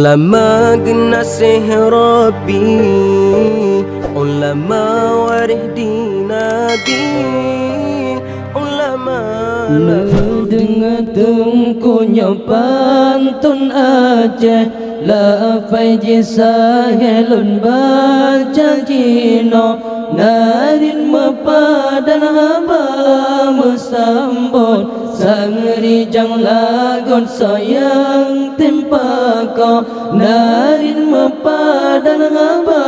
لما قلنا سحر ربي علماء وردينا بي علماء dengan tengkunya pantun Aceh la faiji sahelun baca jino narin mepadan haba mesambut sang rijang lagon sayang tempako narin mepadan haba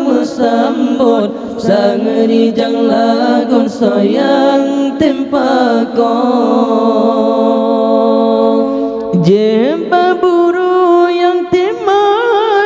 mesambut sang rijang lagon sayang tempako jempa buru yang tema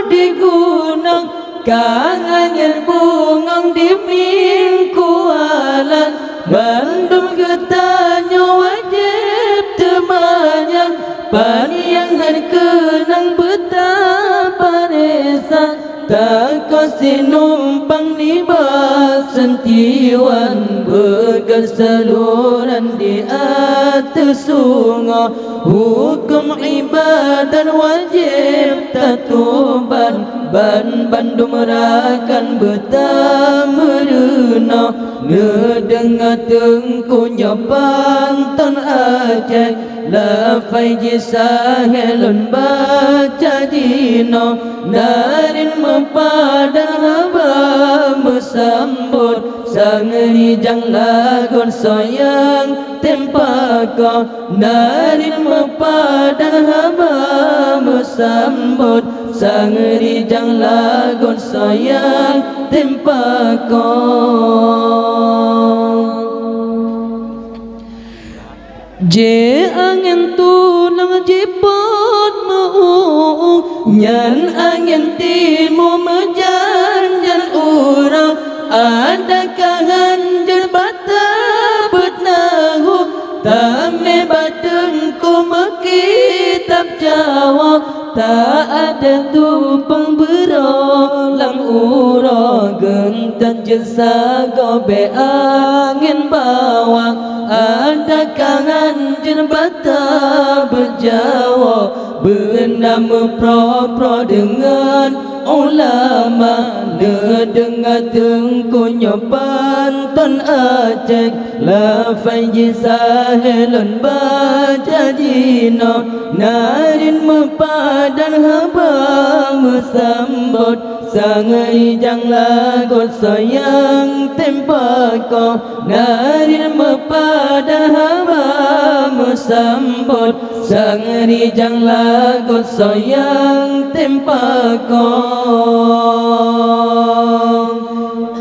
di gunung kangen bungang di mingkualan bandung getanya wajib temannya paniangan kenang betapa resa tak kasi numpang di basentiwan berkeseluruhan di atas sungai hukum ibadah wajib tatuban ban bandung merakan betameruna ngedengar tengkunya pantun Aceh la faiji sahelun baca dino narin mepadan haba mesambut sang rijang lagon sayang tempako narin mepadan haba mesambut sang rijang lagon sayang tempako je angin tulang jipot mau nyan angin timu mejanjan urang ada kahanjar bata betnahu tame batengku mekitab Jawa tak ada tumpeng berolang uro gentan jesa gobe angin bawang ada kangen bata berjawa bernama pro dengan ulama dengar tengkunya pantun Aceh la faiji sahelun baca dino narin mepadan haba mesambut sang rijang lagon sayang tempako narin mepadan haba mesambut sang rijang lagon sayang tempako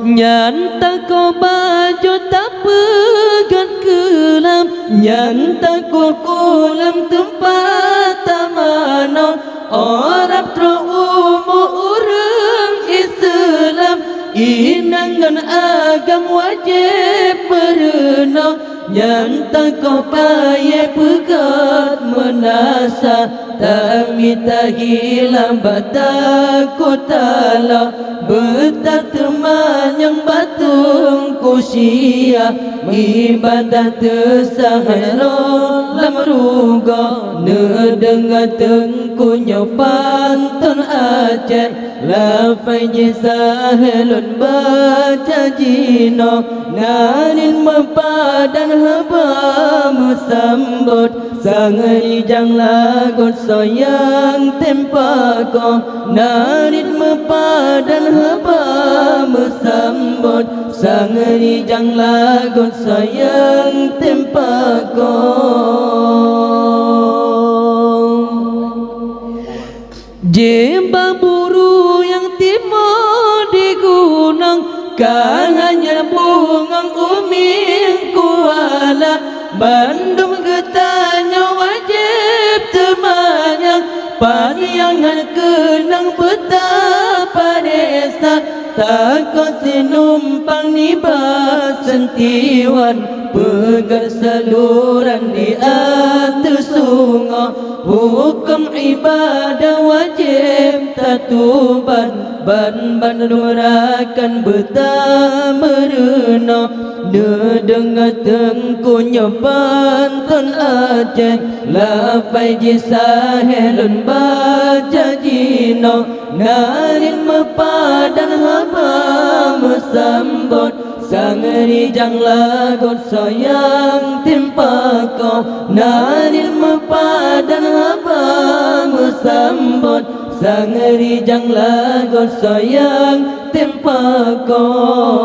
nyan tako baju tak pegat kelam nyan tako kolam tempat tamano orang terumu orang Islam inangan agam wajib berenang nyan tako paye pegat menasa tak minta hilang bataku tala betah teman yang batung kusia ibadah tersahara lam ruga nedengar tengkunya pantun Aceh la faiji sahelun baca jino narin mepadan haba mesambut sang rijang lagon sayang tempako narin mepadan haba mesambut sang rijang lagon sayang tempako jemba buru yang timur di gunung kan hanya bungang uming kuala bandung getanya wajib temannya paniangan kenang betapa desa tak kasi numpang ni basentiwan berkeseluruhan di atas sungai hukum ibadah wajib jatuban ban numerakan bertamerena dengar tengku nyoban ton Aceh la fai jisahelun baca jino narin mepadan haba mesambot sang rijang lagot sayang timpa kau narin mepadan haba mesambot sang rijang lagot sayang timpa kau